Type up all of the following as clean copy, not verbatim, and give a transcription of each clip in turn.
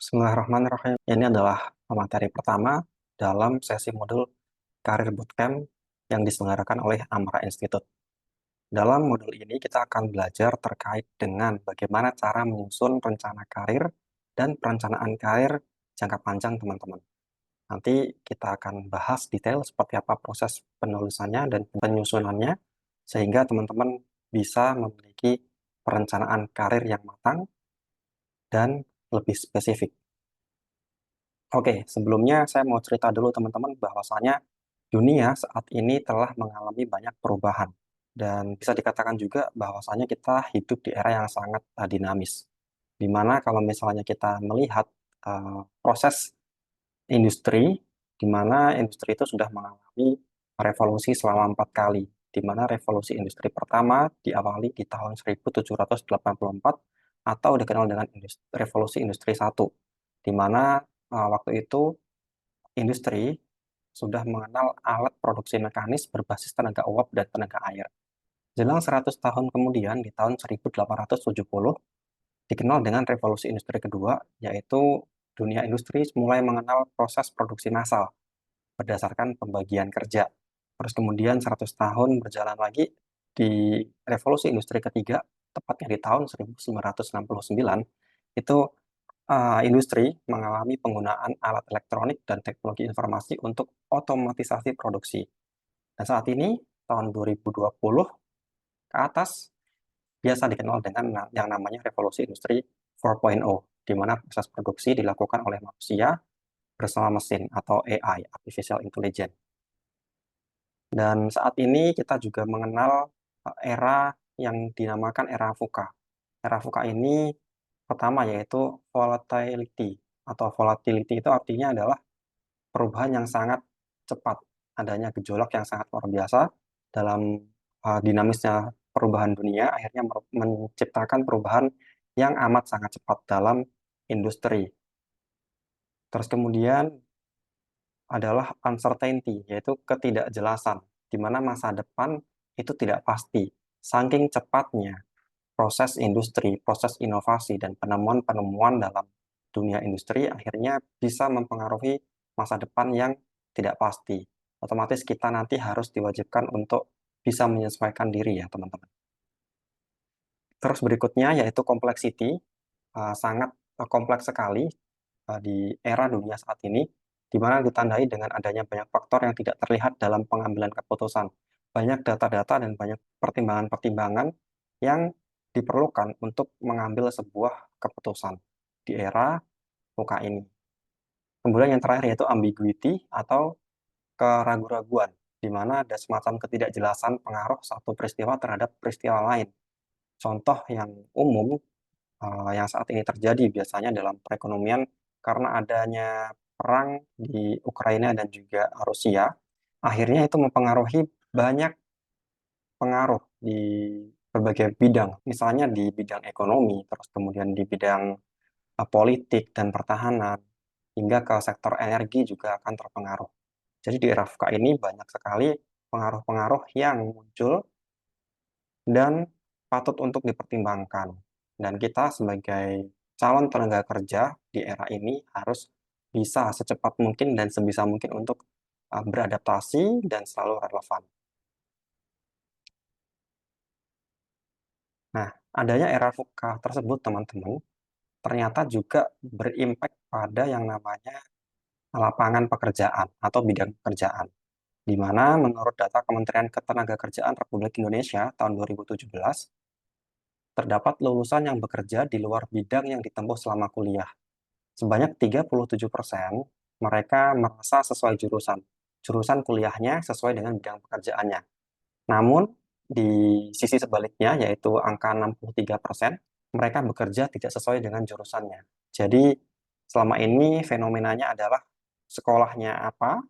Bismillahirrahmanirrahim. Ini adalah materi pertama dalam sesi modul Karir Bootcamp yang diselenggarakan oleh Amara Institute. Dalam modul ini kita akan belajar terkait dengan bagaimana cara menyusun rencana karir dan perencanaan karir jangka panjang teman-teman. Nanti kita akan bahas detail seperti apa proses penulisannya dan penyusunannya sehingga teman-teman bisa memiliki perencanaan karir yang matang dan lebih spesifik. Oke, sebelumnya saya mau cerita dulu teman-teman bahwasanya dunia saat ini telah mengalami banyak perubahan dan bisa dikatakan juga bahwasanya kita hidup di era yang sangat dinamis. Di mana kalau misalnya kita melihat proses industri, di mana industri itu sudah mengalami revolusi selama 4 kali, di mana revolusi industri pertama diawali di tahun 1784 atau dikenal dengan revolusi industri 1, di mana waktu itu industri sudah mengenal alat produksi mekanis berbasis tenaga uap dan tenaga air. Jelang 100 tahun kemudian, di tahun 1870, dikenal dengan revolusi industri kedua, yaitu dunia industri mulai mengenal proses produksi massal berdasarkan pembagian kerja. Terus kemudian 100 tahun berjalan lagi, di revolusi industri ketiga, tepatnya di tahun 1969, itu industri mengalami penggunaan alat elektronik dan teknologi informasi untuk otomatisasi produksi. Dan saat ini, tahun 2020 ke atas, biasa dikenal dengan yang namanya revolusi industri 4.0, di mana proses produksi dilakukan oleh manusia bersama mesin atau AI, Artificial Intelligence. Dan saat ini kita juga mengenal era yang dinamakan era VUCA. Era VUCA ini pertama yaitu volatility, atau volatility itu artinya adalah perubahan yang sangat cepat, adanya gejolak yang sangat luar biasa dalam dinamisnya perubahan dunia, akhirnya menciptakan perubahan yang amat sangat cepat dalam industri. Terus kemudian adalah uncertainty, yaitu ketidakjelasan, di mana masa depan itu tidak pasti. Saking cepatnya proses industri, proses inovasi, dan penemuan-penemuan dalam dunia industri akhirnya bisa mempengaruhi masa depan yang tidak pasti. Otomatis kita nanti harus diwajibkan untuk bisa menyesuaikan diri ya teman-teman. Terus berikutnya yaitu complexity, sangat kompleks sekali di era dunia saat ini, di mana ditandai dengan adanya banyak faktor yang tidak terlihat dalam pengambilan keputusan. Banyak data-data dan banyak pertimbangan-pertimbangan yang diperlukan untuk mengambil sebuah keputusan di era VUCA ini. Kemudian yang terakhir yaitu ambiguity atau keraguan-raguan, di mana ada semacam ketidakjelasan pengaruh satu peristiwa terhadap peristiwa lain. Contoh yang umum yang saat ini terjadi biasanya dalam perekonomian karena adanya perang di Ukraina dan juga Rusia, akhirnya itu mempengaruhi banyak pengaruh di berbagai bidang, misalnya di bidang ekonomi, terus kemudian di bidang politik dan pertahanan, hingga ke sektor energi juga akan terpengaruh. Jadi di era FK ini banyak sekali pengaruh-pengaruh yang muncul dan patut untuk dipertimbangkan. Dan kita sebagai calon tenaga kerja di era ini harus bisa secepat mungkin dan sebisa mungkin untuk beradaptasi dan selalu relevan. Nah, adanya era VUCA tersebut, teman-teman, ternyata juga berimpact pada yang namanya lapangan pekerjaan atau bidang pekerjaan, di mana menurut data Kementerian Ketenagakerjaan Republik Indonesia tahun 2017, terdapat lulusan yang bekerja di luar bidang yang ditempuh selama kuliah. Sebanyak 37% mereka merasa sesuai jurusan. Jurusan kuliahnya sesuai dengan bidang pekerjaannya. Namun, di sisi sebaliknya, yaitu angka 63%, mereka bekerja tidak sesuai dengan jurusannya. Jadi, selama ini fenomenanya adalah sekolahnya apa,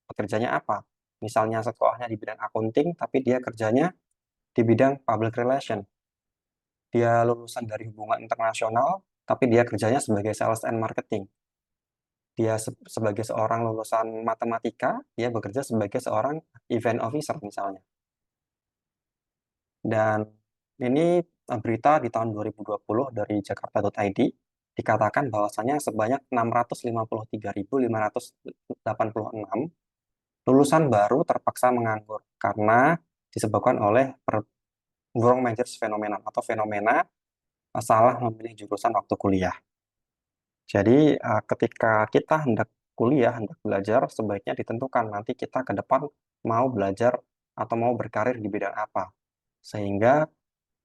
pekerjanya apa. Misalnya sekolahnya di bidang accounting, tapi dia kerjanya di bidang public relation. Dia lulusan dari hubungan internasional, tapi dia kerjanya sebagai sales and marketing. Dia sebagai seorang lulusan matematika, dia bekerja sebagai seorang event officer misalnya. Dan ini berita di tahun 2020 dari jakarta.id, dikatakan bahwasanya sebanyak 653.586 lulusan baru terpaksa menganggur karena disebabkan oleh wrong majors phenomenon atau fenomena salah memilih jurusan waktu kuliah. Jadi, ketika kita hendak kuliah, hendak belajar, sebaiknya ditentukan nanti kita ke depan mau belajar atau mau berkarir di bidang apa. Sehingga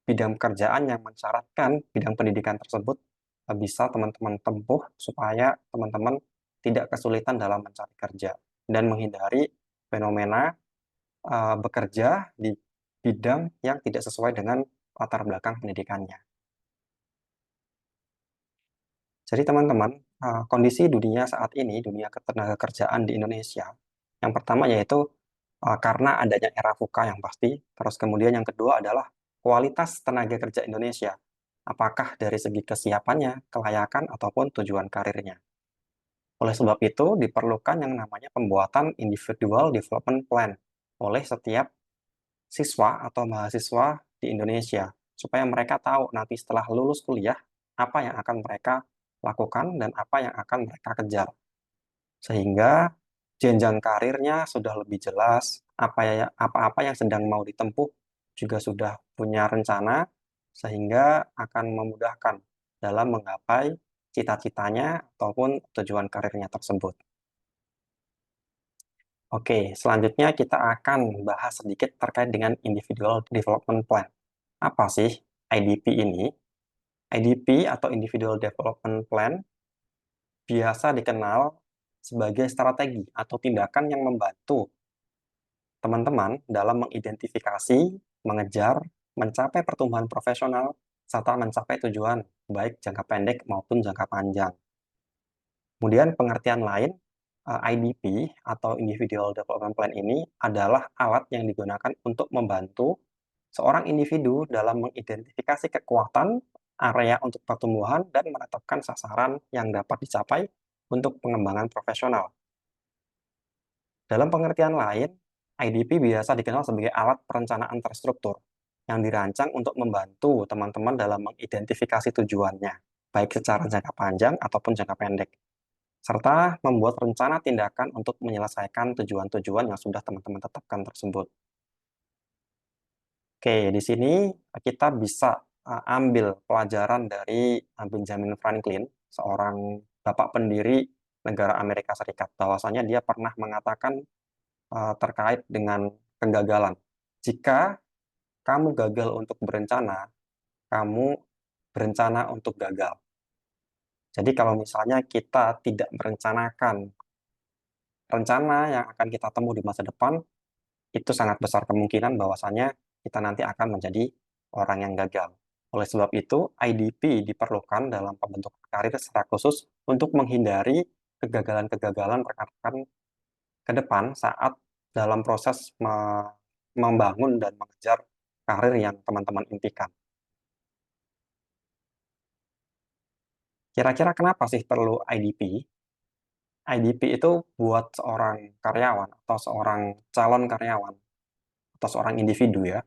bidang pekerjaan yang mensyaratkan bidang pendidikan tersebut bisa teman-teman tempuh supaya teman-teman tidak kesulitan dalam mencari kerja dan menghindari fenomena bekerja di bidang yang tidak sesuai dengan latar belakang pendidikannya. Jadi teman-teman, kondisi dunia saat ini, dunia ketenaga kerjaan di Indonesia, yang pertama yaitu karena adanya era VUCA yang pasti, terus kemudian yang kedua adalah kualitas tenaga kerja Indonesia, apakah dari segi kesiapannya, kelayakan, ataupun tujuan karirnya. Oleh sebab itu, diperlukan yang namanya pembuatan Individual Development Plan oleh setiap siswa atau mahasiswa di Indonesia, supaya mereka tahu nanti setelah lulus kuliah, apa yang akan mereka lakukan dan apa yang akan mereka kejar. Sehingga jenjang karirnya sudah lebih jelas, apa-apa yang sedang mau ditempuh juga sudah punya rencana, sehingga akan memudahkan dalam menggapai cita-citanya ataupun tujuan karirnya tersebut. Oke, selanjutnya kita akan bahas sedikit terkait dengan Individual Development Plan. Apa sih IDP ini? IDP atau Individual Development Plan biasa dikenal sebagai strategi atau tindakan yang membantu teman-teman dalam mengidentifikasi, mengejar, mencapai pertumbuhan profesional, serta mencapai tujuan baik jangka pendek maupun jangka panjang. Kemudian pengertian lain, IDP atau Individual Development Plan ini adalah alat yang digunakan untuk membantu seorang individu dalam mengidentifikasi kekuatan, area untuk pertumbuhan, dan menetapkan sasaran yang dapat dicapai untuk pengembangan profesional. Dalam pengertian lain, IDP biasa dikenal sebagai alat perencanaan terstruktur yang dirancang untuk membantu teman-teman dalam mengidentifikasi tujuannya, baik secara jangka panjang ataupun jangka pendek, serta membuat rencana tindakan untuk menyelesaikan tujuan-tujuan yang sudah teman-teman tetapkan tersebut. Oke, di sini kita bisa ambil pelajaran dari Benjamin Franklin, seorang bapak pendiri negara Amerika Serikat, bahwasanya dia pernah mengatakan terkait dengan kegagalan. Jika kamu gagal untuk berencana, kamu berencana untuk gagal. Jadi kalau misalnya kita tidak merencanakan rencana yang akan kita temui di masa depan, itu sangat besar kemungkinan bahwasanya kita nanti akan menjadi orang yang gagal. Oleh sebab itu, IDP diperlukan dalam pembentukan karir secara khusus untuk menghindari kegagalan-kegagalan rekan-rekan ke depan saat dalam proses membangun dan mengejar karir yang teman-teman impikan. Kira-kira kenapa sih perlu IDP? IDP itu buat seorang karyawan atau seorang calon karyawan atau seorang individu ya,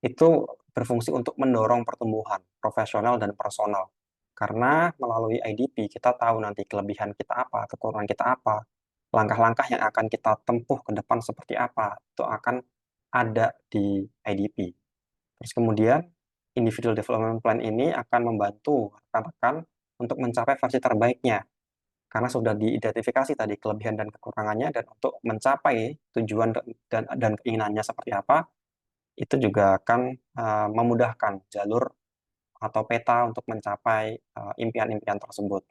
itu berfungsi untuk mendorong pertumbuhan profesional dan personal. Karena melalui IDP kita tahu nanti kelebihan kita apa, kekurangan kita apa, langkah-langkah yang akan kita tempuh ke depan seperti apa, itu akan ada di IDP. Terus kemudian individual development plan ini akan membantu rekan-rekan untuk mencapai versi terbaiknya karena sudah diidentifikasi tadi kelebihan dan kekurangannya, dan untuk mencapai tujuan dan keinginannya seperti apa, itu juga akan memudahkan jalur atau peta untuk mencapai impian-impian tersebut.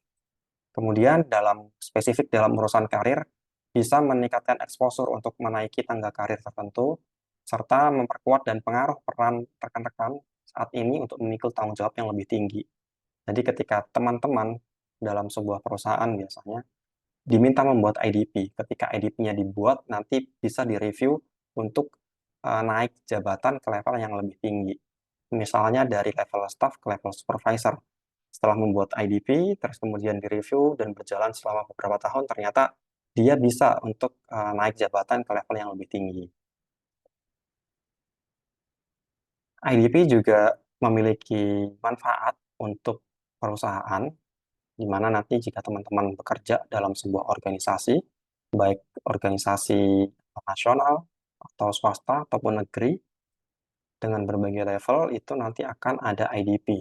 Kemudian dalam spesifik dalam urusan karir, bisa meningkatkan exposure untuk menaiki tangga karir tertentu, serta memperkuat dan pengaruh peran rekan-rekan saat ini untuk memikul tanggung jawab yang lebih tinggi. Jadi ketika teman-teman dalam sebuah perusahaan biasanya diminta membuat IDP. Ketika IDP-nya dibuat, nanti bisa direview untuk naik jabatan ke level yang lebih tinggi. Misalnya dari level staff ke level supervisor. Setelah membuat IDP, terus kemudian direview dan berjalan selama beberapa tahun, ternyata dia bisa untuk naik jabatan ke level yang lebih tinggi. IDP juga memiliki manfaat untuk perusahaan di mana nanti jika teman-teman bekerja dalam sebuah organisasi, baik organisasi nasional atau swasta ataupun negeri, dengan berbagai level itu nanti akan ada IDP.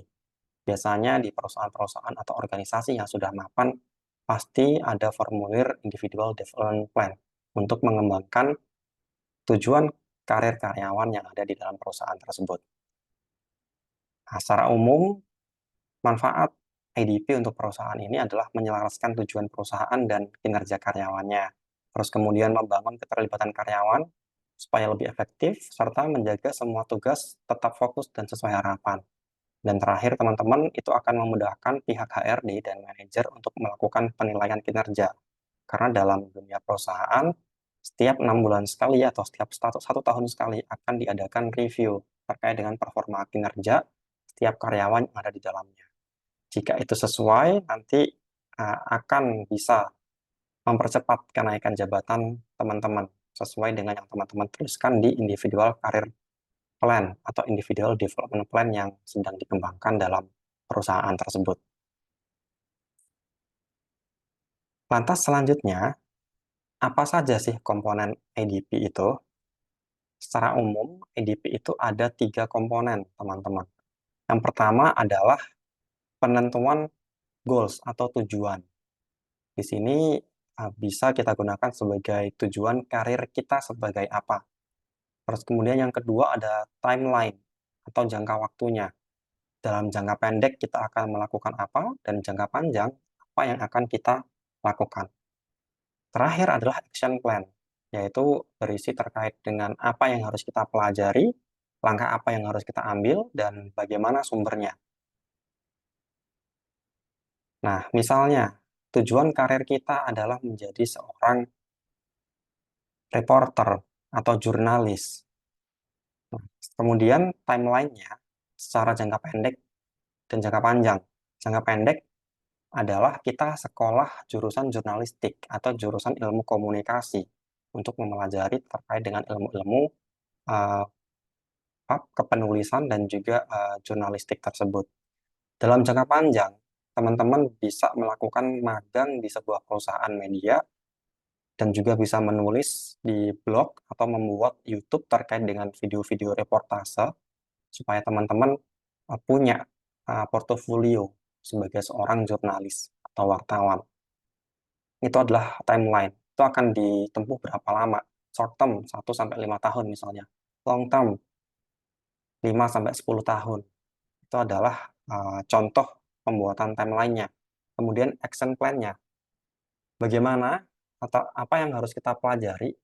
Biasanya di perusahaan-perusahaan atau organisasi yang sudah mapan, pasti ada formulir Individual Development Plan untuk mengembangkan tujuan karir karyawan yang ada di dalam perusahaan tersebut. Nah, secara umum, manfaat IDP untuk perusahaan ini adalah menyelaraskan tujuan perusahaan dan kinerja karyawannya. Terus kemudian membangun keterlibatan karyawan supaya lebih efektif, serta menjaga semua tugas tetap fokus dan sesuai harapan. Dan terakhir, teman-teman, itu akan memudahkan pihak HRD dan manajer untuk melakukan penilaian kinerja. Karena dalam dunia perusahaan, setiap 6 bulan sekali atau setiap 1 tahun sekali akan diadakan review terkait dengan performa kinerja setiap karyawan yang ada di dalamnya. Jika itu sesuai, nanti akan bisa mempercepat kenaikan jabatan teman-teman sesuai dengan yang teman-teman tuliskan di individual career plan atau individual development plan yang sedang dikembangkan dalam perusahaan tersebut. Lantas selanjutnya, apa saja sih komponen IDP itu? Secara umum, IDP itu ada 3 komponen, teman-teman. Yang pertama adalah penentuan goals atau tujuan. Di sini bisa kita gunakan sebagai tujuan karir kita sebagai apa. Terus kemudian yang kedua ada timeline atau jangka waktunya. Dalam jangka pendek kita akan melakukan apa, dan jangka panjang apa yang akan kita lakukan. Terakhir adalah action plan, yaitu berisi terkait dengan apa yang harus kita pelajari, langkah apa yang harus kita ambil, dan bagaimana sumbernya. Nah, misalnya, tujuan karir kita adalah menjadi seorang reporter atau jurnalis. Nah, kemudian timeline-nya secara jangka pendek dan jangka panjang. Jangka pendek adalah kita sekolah jurusan jurnalistik atau jurusan ilmu komunikasi untuk mempelajari terkait dengan ilmu-ilmu uh, kepenulisan dan juga jurnalistik tersebut. Dalam jangka panjang, teman-teman bisa melakukan magang di sebuah perusahaan media dan juga bisa menulis di blog atau membuat YouTube terkait dengan video-video reportase supaya teman-teman punya portofolio sebagai seorang jurnalis atau wartawan. Itu adalah timeline. Itu akan ditempuh berapa lama? Short term, 1 sampai 5 tahun misalnya. Long term, 5 sampai 10 tahun. Itu adalah contoh pembuatan timeline-nya. Kemudian action plan-nya. Bagaimana atau apa yang harus kita pelajari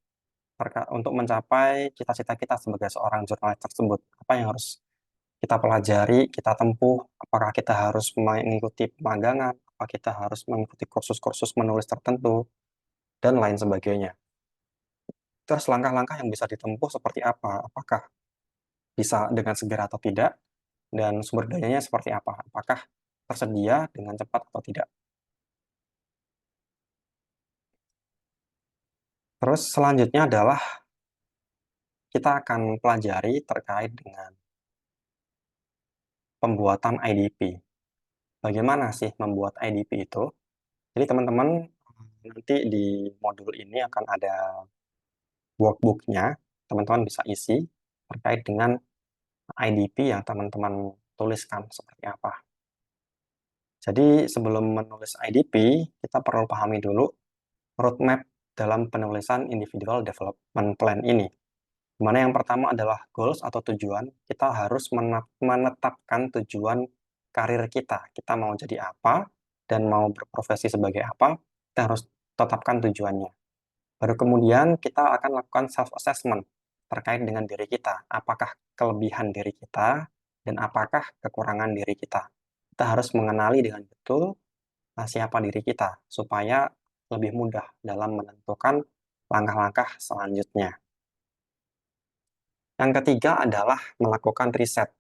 untuk mencapai cita-cita kita sebagai seorang jurnalis tersebut. Apa yang harus kita pelajari, kita tempuh, apakah kita harus mengikuti pemagangan, apakah kita harus mengikuti kursus-kursus menulis tertentu, dan lain sebagainya. Terus langkah-langkah yang bisa ditempuh seperti apa? Apakah bisa dengan segera atau tidak? Dan sumber dayanya seperti apa? Apakah tersedia dengan cepat atau tidak? Terus selanjutnya adalah kita akan pelajari terkait dengan pembuatan IDP. Bagaimana sih membuat IDP itu? Jadi teman-teman nanti di modul ini akan ada workbook-nya, teman-teman bisa isi terkait dengan IDP yang teman-teman tuliskan seperti apa. Jadi sebelum menulis IDP, kita perlu pahami dulu roadmap dalam penulisan Individual Development Plan ini. Dimana yang pertama adalah goals atau tujuan. Kita harus menetapkan tujuan karir kita. Kita mau jadi apa dan mau berprofesi sebagai apa, kita harus tetapkan tujuannya. Baru kemudian kita akan lakukan self-assessment terkait dengan diri kita. Apakah kelebihan diri kita dan apakah kekurangan diri kita. Kita harus mengenali dengan betul siapa diri kita supaya lebih mudah dalam menentukan langkah-langkah selanjutnya. Yang ketiga adalah melakukan riset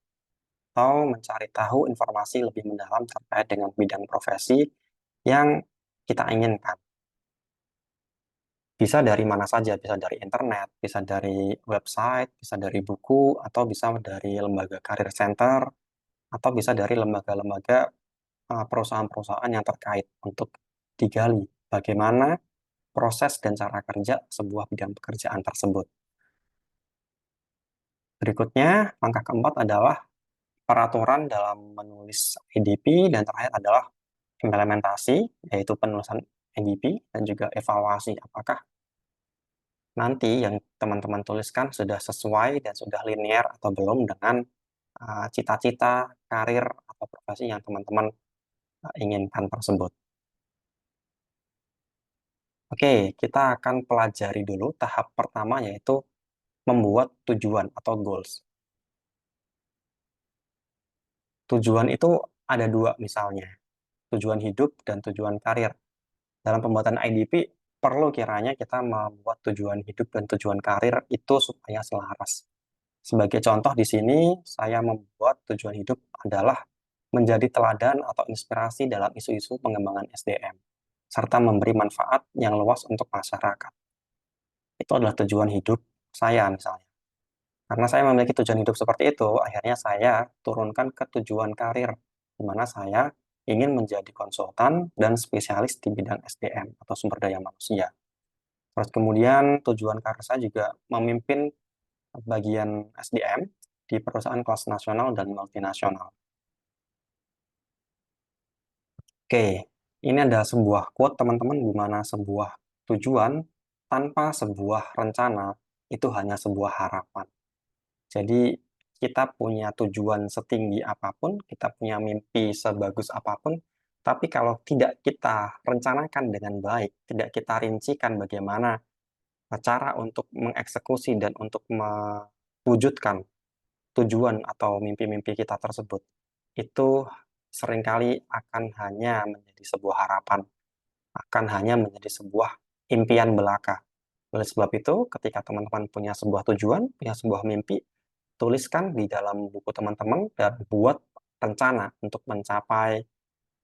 atau mencari tahu informasi lebih mendalam terkait dengan bidang profesi yang kita inginkan. Bisa dari mana saja, bisa dari internet, bisa dari website, bisa dari buku, atau bisa dari lembaga career center, atau bisa dari lembaga-lembaga perusahaan-perusahaan yang terkait untuk digali bagaimana proses dan cara kerja sebuah bidang pekerjaan tersebut. Berikutnya, langkah keempat adalah peraturan dalam menulis IDP, dan terakhir adalah implementasi, yaitu penulisan IDP dan juga evaluasi apakah nanti yang teman-teman tuliskan sudah sesuai dan sudah linear atau belum dengan cita-cita, karir, atau profesi yang teman-teman inginkan tersebut. Oke, kita akan pelajari dulu tahap pertama, yaitu membuat tujuan atau goals. Tujuan itu ada dua misalnya, tujuan hidup dan tujuan karir. Dalam pembuatan IDP, perlu kiranya kita membuat tujuan hidup dan tujuan karir itu supaya selaras. Sebagai contoh di sini, saya membuat tujuan hidup adalah menjadi teladan atau inspirasi dalam isu-isu pengembangan SDM, serta memberi manfaat yang luas untuk masyarakat. Itu adalah tujuan hidup saya misalnya. Karena saya memiliki tujuan hidup seperti itu, akhirnya saya turunkan ke tujuan karir, di mana saya ingin menjadi konsultan dan spesialis di bidang SDM atau sumber daya manusia. Terus kemudian tujuan karir saya juga memimpin bagian SDM di perusahaan kelas nasional dan multinasional. Oke, ini ada sebuah quote teman-teman, di mana sebuah tujuan tanpa sebuah rencana itu hanya sebuah harapan. Jadi kita punya tujuan setinggi apapun, kita punya mimpi sebagus apapun, tapi kalau tidak kita rencanakan dengan baik, tidak kita rincikan bagaimana cara untuk mengeksekusi dan untuk mewujudkan tujuan atau mimpi-mimpi kita tersebut, itu seringkali akan hanya menjadi sebuah harapan, akan hanya menjadi sebuah impian belaka. Oleh sebab itu, ketika teman-teman punya sebuah tujuan, punya sebuah mimpi, tuliskan di dalam buku teman-teman dan buat rencana untuk mencapai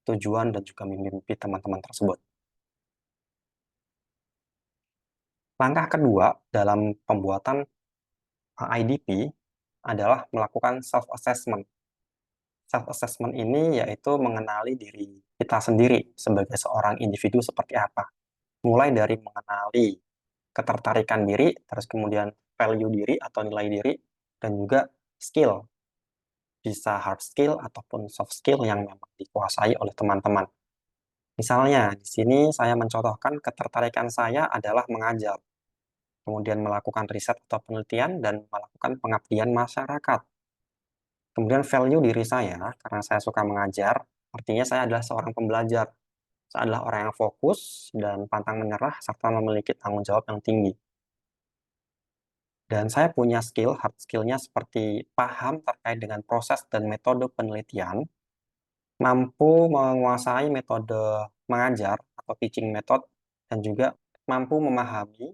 tujuan dan juga mimpi-mimpi teman-teman tersebut. Langkah kedua dalam pembuatan IDP adalah melakukan self-assessment. Self-assessment ini yaitu mengenali diri kita sendiri sebagai seorang individu seperti apa. Mulai dari mengenali ketertarikan diri, terus kemudian value diri atau nilai diri, dan juga skill, bisa hard skill ataupun soft skill yang memang dikuasai oleh teman-teman. Misalnya, di sini saya mencontohkan ketertarikan saya adalah mengajar, kemudian melakukan riset atau penelitian, dan melakukan pengabdian masyarakat. Kemudian value diri saya, karena saya suka mengajar, artinya saya adalah seorang pembelajar. Saya adalah orang yang fokus dan pantang menyerah, serta memiliki tanggung jawab yang tinggi. Dan saya punya skill, hard skill-nya seperti paham terkait dengan proses dan metode penelitian, mampu menguasai metode mengajar atau teaching method, dan juga mampu memahami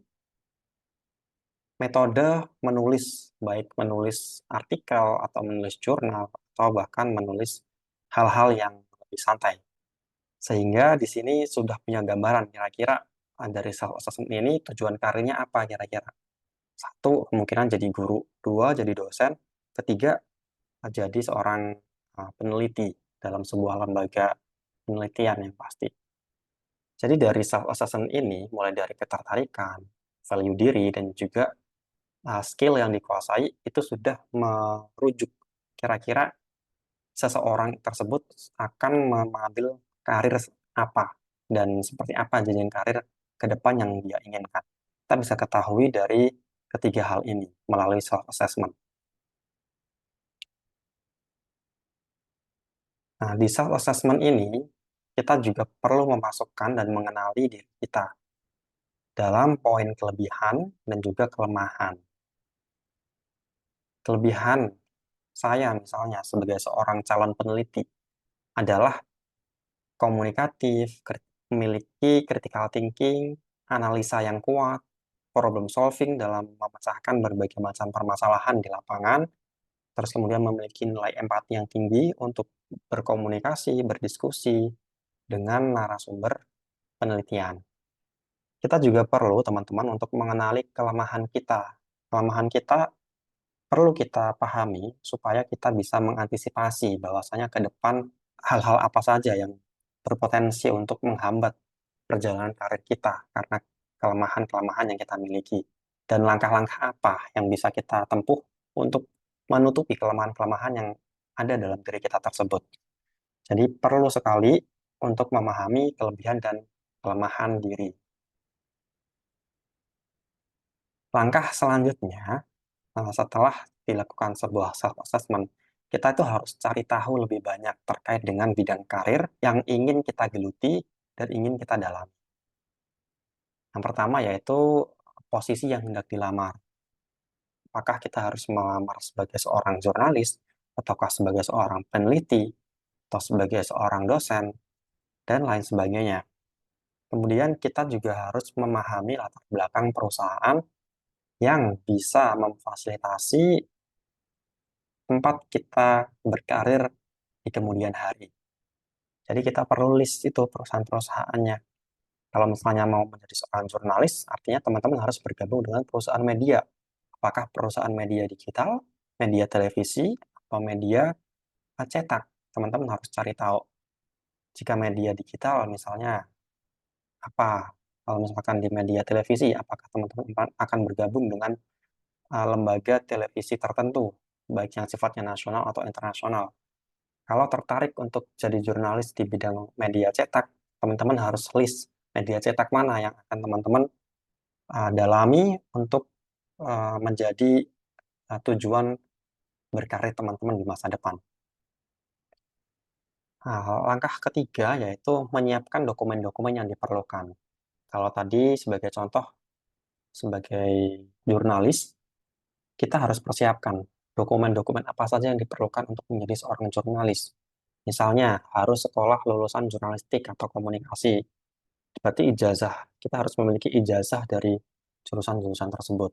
metode menulis, baik menulis artikel atau menulis jurnal, atau bahkan menulis hal-hal yang lebih santai. Sehingga di sini sudah punya gambaran kira-kira dari self-assessment ini tujuan karirnya apa kira-kira. Satu, kemungkinan jadi guru. Dua, jadi dosen. Ketiga, jadi seorang peneliti dalam sebuah lembaga penelitian yang pasti. Jadi dari self-assessment ini, mulai dari ketertarikan, value diri, dan juga skill yang dikuasai, itu sudah merujuk kira-kira seseorang tersebut akan mengambil karir apa dan seperti apa jenjang karir ke depan yang dia inginkan. Kita bisa ketahui dari ketiga hal ini melalui self-assessment. Nah, di self-assessment ini, kita juga perlu memasukkan dan mengenali diri kita dalam poin kelebihan dan juga kelemahan. Kelebihan saya misalnya sebagai seorang calon peneliti adalah komunikatif, memiliki critical thinking, analisa yang kuat, problem solving dalam memecahkan berbagai macam permasalahan di lapangan, terus kemudian memiliki nilai empati yang tinggi untuk berkomunikasi, berdiskusi dengan narasumber penelitian. Kita juga perlu, teman-teman, untuk mengenali kelemahan kita. Kelemahan kita perlu kita pahami supaya kita bisa mengantisipasi bahwasanya ke depan hal-hal apa saja yang berpotensi untuk menghambat perjalanan karir kita karena kelemahan-kelemahan yang kita miliki, dan langkah-langkah apa yang bisa kita tempuh untuk menutupi kelemahan-kelemahan yang ada dalam diri kita tersebut. Jadi perlu sekali untuk memahami kelebihan dan kelemahan diri. Langkah selanjutnya, setelah dilakukan sebuah self-assessment, kita itu harus cari tahu lebih banyak terkait dengan bidang karir yang ingin kita geluti dan ingin kita dalami. Yang pertama yaitu posisi yang hendak dilamar. Apakah kita harus melamar sebagai seorang jurnalis, ataukah sebagai seorang peneliti, atau sebagai seorang dosen, dan lain sebagainya. Kemudian kita juga harus memahami latar belakang perusahaan yang bisa memfasilitasi tempat kita berkarir di kemudian hari. Jadi kita perlu list itu perusahaan-perusahaannya. Kalau misalnya mau menjadi seorang jurnalis, artinya teman-teman harus bergabung dengan perusahaan media. Apakah perusahaan media digital, media televisi, atau media cetak? Teman-teman harus cari tahu. Jika media digital, misalnya apa? Kalau misalkan di media televisi, apakah teman-teman akan bergabung dengan lembaga televisi tertentu, baik yang sifatnya nasional atau internasional? Kalau tertarik untuk jadi jurnalis di bidang media cetak, teman-teman harus list media cetak mana yang akan teman-teman dalami untuk menjadi tujuan berkarir teman-teman di masa depan. Nah, langkah ketiga yaitu menyiapkan dokumen-dokumen yang diperlukan. Kalau tadi sebagai contoh, sebagai jurnalis, kita harus persiapkan dokumen-dokumen apa saja yang diperlukan untuk menjadi seorang jurnalis. Misalnya, harus sekolah lulusan jurnalistik atau komunikasi. Berarti ijazah, kita harus memiliki ijazah dari jurusan-jurusan tersebut.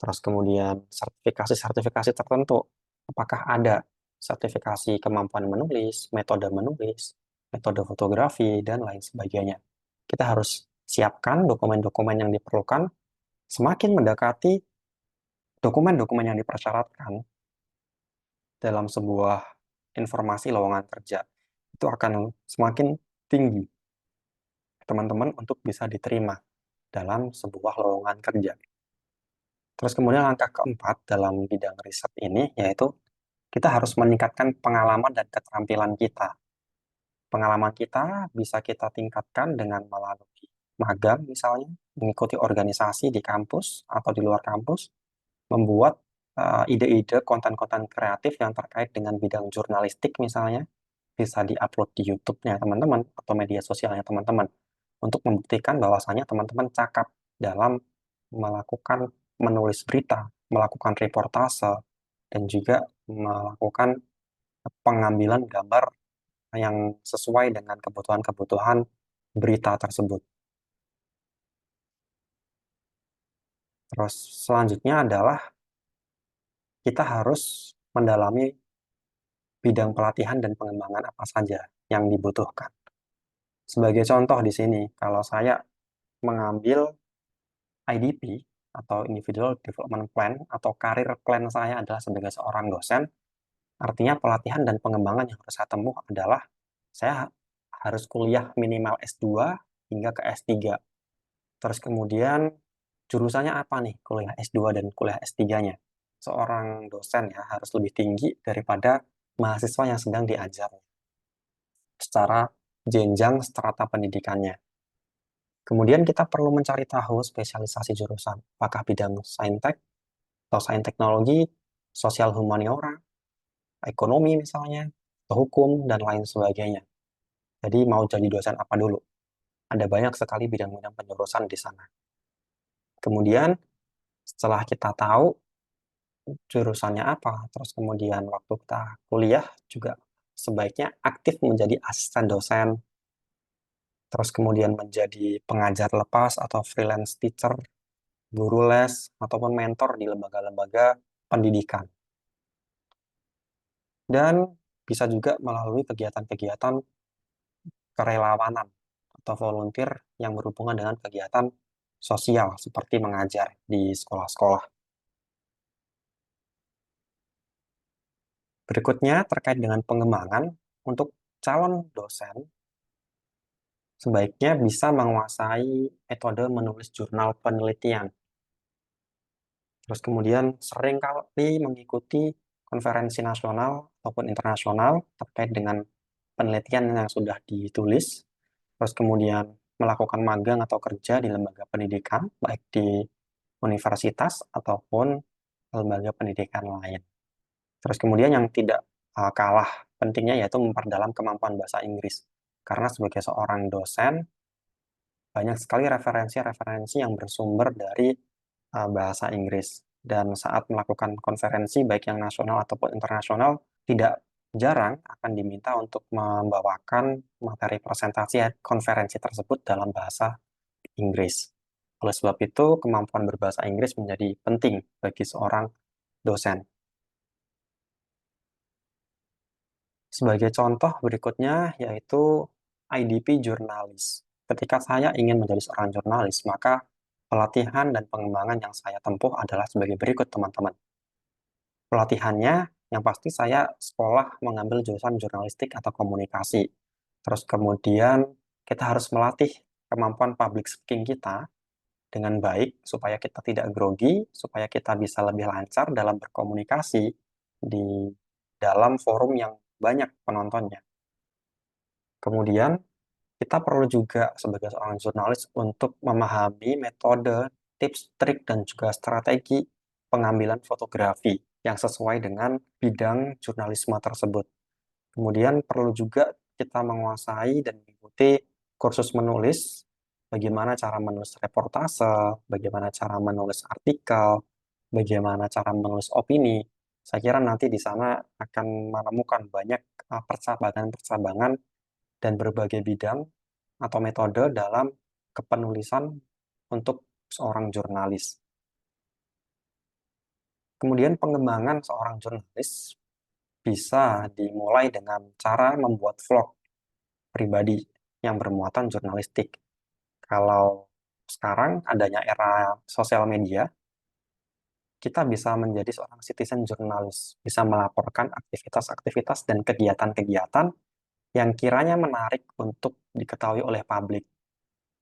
Terus kemudian sertifikasi-sertifikasi tertentu. Apakah ada sertifikasi kemampuan menulis, metode fotografi, dan lain sebagainya. Kita harus siapkan dokumen-dokumen yang diperlukan. Semakin mendekati dokumen-dokumen yang dipersyaratkan dalam sebuah informasi lowongan kerja, itu akan semakin tinggi teman-teman untuk bisa diterima dalam sebuah lowongan kerja. Terus kemudian langkah keempat dalam bidang riset ini yaitu kita harus meningkatkan pengalaman dan keterampilan kita. Pengalaman kita bisa kita tingkatkan dengan melalui magang misalnya, mengikuti organisasi di kampus atau di luar kampus, membuat ide-ide konten-konten kreatif yang terkait dengan bidang jurnalistik misalnya, bisa diupload di YouTube-nya teman-teman atau media sosialnya teman-teman untuk membuktikan bahwasannya teman-teman cakap dalam melakukan menulis berita, melakukan reportase, dan juga melakukan pengambilan gambar yang sesuai dengan kebutuhan-kebutuhan berita tersebut. Terus selanjutnya adalah kita harus mendalami bidang pelatihan dan pengembangan apa saja yang dibutuhkan. Sebagai contoh di sini, kalau saya mengambil IDP atau Individual Development Plan atau karir plan saya adalah sebagai seorang dosen, artinya pelatihan dan pengembangan yang harus saya tempuh adalah saya harus kuliah minimal S2 hingga ke S3. Terus kemudian jurusannya apa nih kuliah S2 dan kuliah S3-nya? Seorang dosen ya harus lebih tinggi daripada mahasiswa yang sedang diajar secara jenjang strata pendidikannya. Kemudian kita perlu mencari tahu spesialisasi jurusan, apakah bidang saintek atau sains teknologi, sosial humaniora, ekonomi misalnya, atau hukum, dan lain sebagainya. Jadi mau jadi dosen apa dulu? Ada banyak sekali bidang-bidang penjurusan di sana. Kemudian setelah kita tahu jurusannya apa, terus kemudian waktu kita kuliah juga sebaiknya aktif menjadi asisten dosen, terus kemudian menjadi pengajar lepas atau freelance teacher, guru les, ataupun mentor di lembaga-lembaga pendidikan. Dan bisa juga melalui kegiatan-kegiatan kerelawanan atau volunteer yang berhubungan dengan kegiatan sosial seperti mengajar di sekolah-sekolah. Berikutnya terkait dengan pengembangan untuk calon dosen sebaiknya bisa menguasai metode menulis jurnal penelitian. Terus kemudian sering kali mengikuti konferensi nasional ataupun internasional terkait dengan penelitian yang sudah ditulis. Terus kemudian melakukan magang atau kerja di lembaga pendidikan, baik di universitas ataupun lembaga pendidikan lain. Terus kemudian yang tidak kalah pentingnya yaitu memperdalam kemampuan bahasa Inggris. Karena sebagai seorang dosen, banyak sekali referensi-referensi yang bersumber dari bahasa Inggris. Dan saat melakukan konferensi, baik yang nasional ataupun internasional, tidak jarang akan diminta untuk membawakan materi presentasi konferensi tersebut dalam bahasa Inggris. Oleh sebab itu, kemampuan berbahasa Inggris menjadi penting bagi seorang dosen. Sebagai contoh berikutnya yaitu IDP jurnalis. Ketika saya ingin menjadi seorang jurnalis, maka pelatihan dan pengembangan yang saya tempuh adalah sebagai berikut, teman-teman. Pelatihannya, yang pasti saya sekolah mengambil jurusan jurnalistik atau komunikasi. Terus kemudian kita harus melatih kemampuan public speaking kita dengan baik supaya kita tidak grogi, supaya kita bisa lebih lancar dalam berkomunikasi di dalam forum yang banyak penontonnya. Kemudian, kita perlu juga sebagai seorang jurnalis untuk memahami metode, tips, trik, dan juga strategi pengambilan fotografi yang sesuai dengan bidang jurnalisme tersebut. Kemudian perlu juga kita menguasai dan mengikuti kursus menulis, bagaimana cara menulis reportase, bagaimana cara menulis artikel, bagaimana cara menulis opini. Saya kira nanti di sana akan menemukan banyak percabangan-percabangan dan berbagai bidang atau metode dalam kepenulisan untuk seorang jurnalis. Kemudian pengembangan seorang jurnalis bisa dimulai dengan cara membuat vlog pribadi yang bermuatan jurnalistik. Kalau sekarang adanya era sosial media, kita bisa menjadi seorang citizen jurnalis, bisa melaporkan aktivitas-aktivitas dan kegiatan-kegiatan yang kiranya menarik untuk diketahui oleh publik.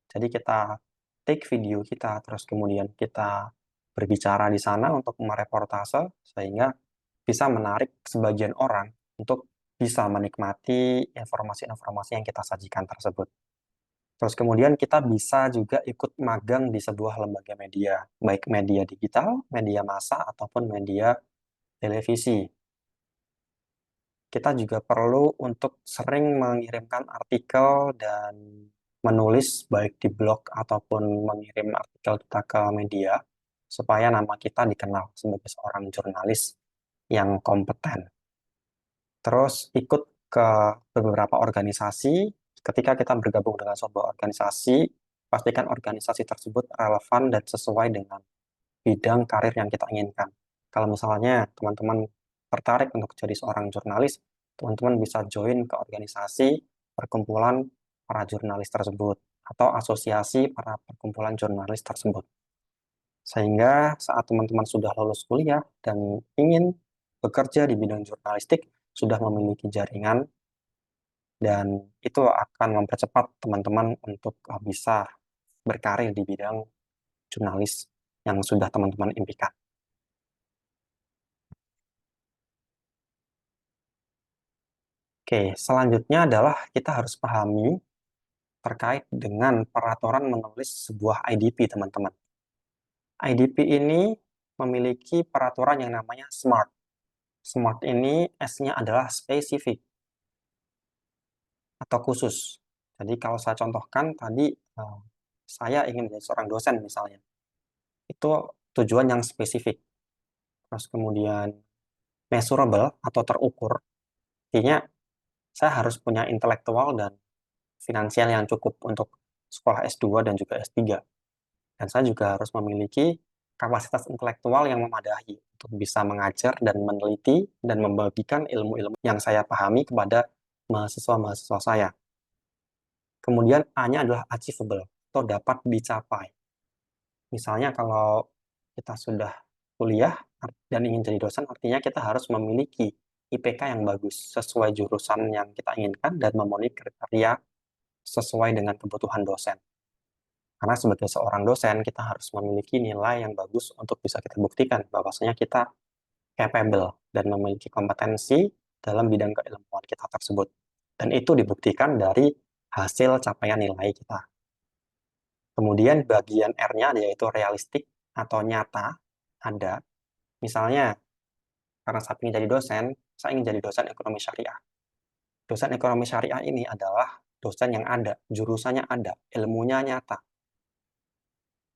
Jadi kita take video kita, terus kemudian kita berbicara di sana untuk mereportase, sehingga bisa menarik sebagian orang untuk bisa menikmati informasi-informasi yang kita sajikan tersebut. Terus kemudian kita bisa juga ikut magang di sebuah lembaga media, baik media digital, media massa, ataupun media televisi. Kita juga perlu untuk sering mengirimkan artikel dan menulis baik di blog ataupun mengirim artikel kita ke media, supaya nama kita dikenal sebagai seorang jurnalis yang kompeten. Terus ikut ke beberapa organisasi. Ketika kita bergabung dengan sebuah organisasi, pastikan organisasi tersebut relevan dan sesuai dengan bidang karir yang kita inginkan. Kalau misalnya teman-teman tertarik untuk jadi seorang jurnalis, teman-teman bisa join ke organisasi perkumpulan para jurnalis tersebut atau asosiasi para perkumpulan jurnalis tersebut. Sehingga saat teman-teman sudah lulus kuliah dan ingin bekerja di bidang jurnalistik, sudah memiliki jaringan dan itu akan mempercepat teman-teman untuk bisa berkarir di bidang jurnalis yang sudah teman-teman impikan. Oke, selanjutnya adalah kita harus pahami terkait dengan peraturan menulis sebuah IDP, teman-teman. IDP ini memiliki peraturan yang namanya SMART. SMART ini S-nya adalah spesifik atau khusus. Jadi kalau saya contohkan tadi, saya ingin menjadi seorang dosen misalnya. Itu tujuan yang spesifik. Terus kemudian measurable atau terukur. Artinya saya harus punya intelektual dan finansial yang cukup untuk sekolah S2 dan juga S3. Dan saya juga harus memiliki kapasitas intelektual yang memadai untuk bisa mengajar dan meneliti dan membagikan ilmu-ilmu yang saya pahami kepada mahasiswa-mahasiswa saya. Kemudian A-nya adalah achievable atau dapat dicapai. Misalnya kalau kita sudah kuliah dan ingin jadi dosen, artinya kita harus memiliki IPK yang bagus sesuai jurusan yang kita inginkan dan memenuhi kriteria sesuai dengan kebutuhan dosen. Karena sebagai seorang dosen, kita harus memiliki nilai yang bagus untuk bisa kita buktikan bahwasanya kita capable dan memiliki kompetensi dalam bidang keilmuan kita tersebut. Dan itu dibuktikan dari hasil capaian nilai kita. Kemudian bagian R-nya yaitu realistik atau nyata ada. Misalnya, karena saya ingin jadi dosen, saya ingin jadi dosen ekonomi syariah. Dosen ekonomi syariah ini adalah dosen yang ada, jurusannya ada, ilmunya nyata,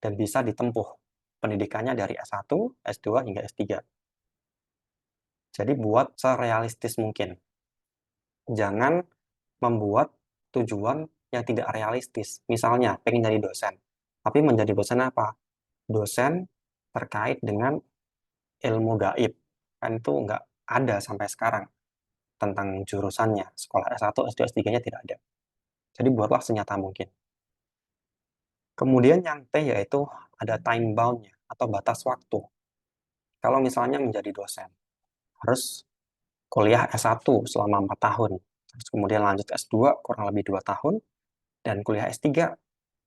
dan bisa ditempuh. Pendidikannya dari S1, S2, hingga S3. Jadi buat serealistis mungkin. Jangan membuat tujuan yang tidak realistis. Misalnya, pengen jadi dosen. Tapi menjadi dosen apa? Dosen terkait dengan ilmu gaib. Kan itu nggak ada sampai sekarang tentang jurusannya. Sekolah S1, S2, S3-nya tidak ada. Jadi buatlah senyata mungkin. Kemudian yang T yaitu ada time bound-nya atau batas waktu. Kalau misalnya menjadi dosen, harus kuliah S1 selama 4 tahun. Terus kemudian lanjut S2 kurang lebih 2 tahun, dan kuliah S3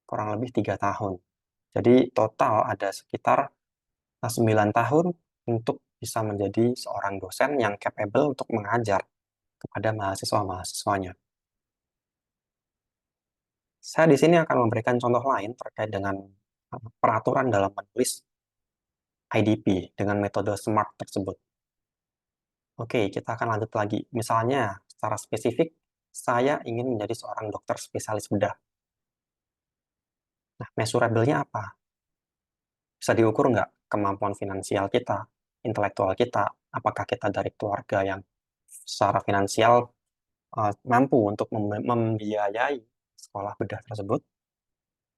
kurang lebih 3 tahun. Jadi total ada sekitar 9 tahun untuk bisa menjadi seorang dosen yang capable untuk mengajar kepada mahasiswa-mahasiswanya. Saya di sini akan memberikan contoh lain terkait dengan peraturan dalam menulis IDP dengan metode SMART tersebut. Oke, kita akan lanjut lagi. Misalnya, secara spesifik, saya ingin menjadi seorang dokter spesialis bedah. Nah, measurable-nya apa? Bisa diukur nggak kemampuan finansial kita, intelektual kita, apakah kita dari keluarga yang secara finansial mampu untuk membiayai sekolah bedah tersebut.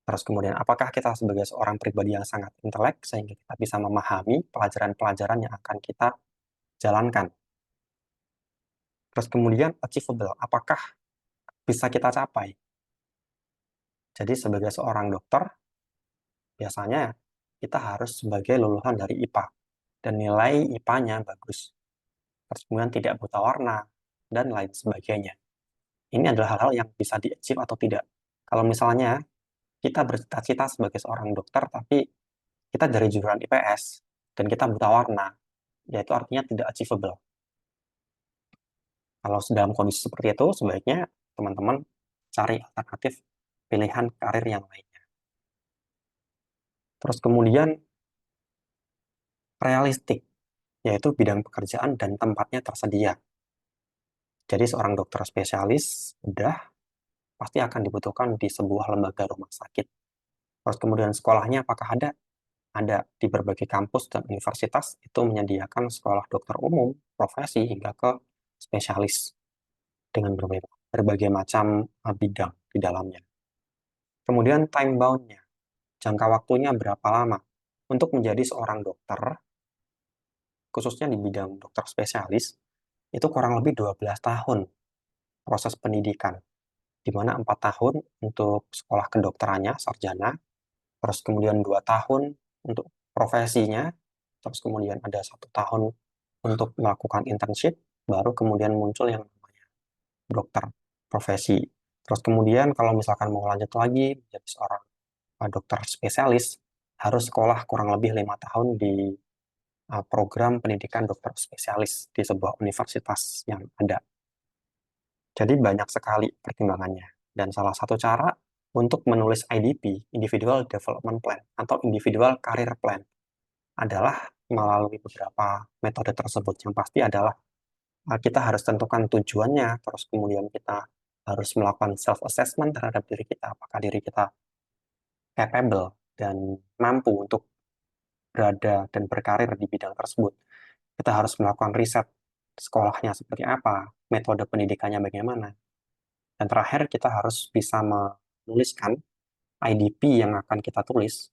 Terus kemudian, apakah kita sebagai seorang pribadi yang sangat intelek sehingga kita bisa memahami pelajaran-pelajaran yang akan kita jalankan. Terus kemudian, achievable, apakah bisa kita capai. Jadi sebagai seorang dokter, biasanya kita harus sebagai lulusan dari IPA dan nilai IPA-nya bagus. Terus kemudian tidak buta warna dan lain sebagainya. Ini adalah hal-hal yang bisa di-achieve atau tidak. Kalau misalnya kita bercita-cita sebagai seorang dokter, tapi kita dari jurusan IPS dan kita buta warna, yaitu artinya tidak achievable. Kalau dalam kondisi seperti itu, sebaiknya teman-teman cari alternatif pilihan karir yang lainnya. Terus kemudian realistik, yaitu bidang pekerjaan dan tempatnya tersedia. Jadi seorang dokter spesialis bedah pasti akan dibutuhkan di sebuah lembaga rumah sakit. Terus kemudian sekolahnya apakah ada? Ada di berbagai kampus dan universitas itu menyediakan sekolah dokter umum, profesi, hingga ke spesialis dengan berbagai macam bidang di dalamnya. Kemudian time bound-nya, jangka waktunya berapa lama? Untuk menjadi seorang dokter, khususnya di bidang dokter spesialis, itu kurang lebih 12 tahun proses pendidikan, di mana 4 tahun untuk sekolah kedokterannya, sarjana, terus kemudian 2 tahun untuk profesinya, terus kemudian ada 1 tahun untuk melakukan internship, baru kemudian muncul yang namanya dokter profesi. Terus kemudian kalau misalkan mau lanjut lagi menjadi seorang dokter spesialis, harus sekolah kurang lebih 5 tahun di program pendidikan dokter spesialis di sebuah universitas yang ada. Jadi banyak sekali pertimbangannya. Dan salah satu cara untuk menulis IDP, Individual Development Plan, atau Individual Career Plan, adalah melalui beberapa metode tersebut. Yang pasti adalah kita harus tentukan tujuannya, terus kemudian kita harus melakukan self-assessment terhadap diri kita, apakah diri kita capable dan mampu untuk berada dan berkarir di bidang tersebut. Kita harus melakukan riset sekolahnya seperti apa, metode pendidikannya bagaimana. Dan terakhir, kita harus bisa menuliskan IDP yang akan kita tulis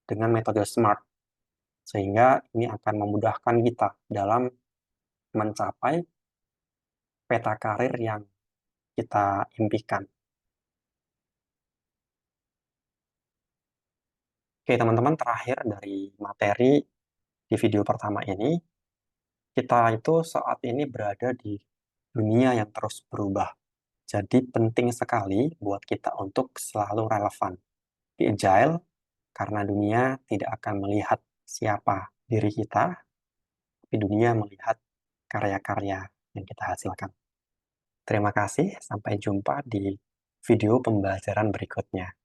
dengan metode SMART, sehingga ini akan memudahkan kita dalam mencapai peta karir yang kita impikan. Oke, teman-teman, terakhir dari materi di video pertama ini, kita itu saat ini berada di dunia yang terus berubah. Jadi penting sekali buat kita untuk selalu relevan di Agile karena dunia tidak akan melihat siapa diri kita, tapi dunia melihat karya-karya yang kita hasilkan. Terima kasih, sampai jumpa di video pembelajaran berikutnya.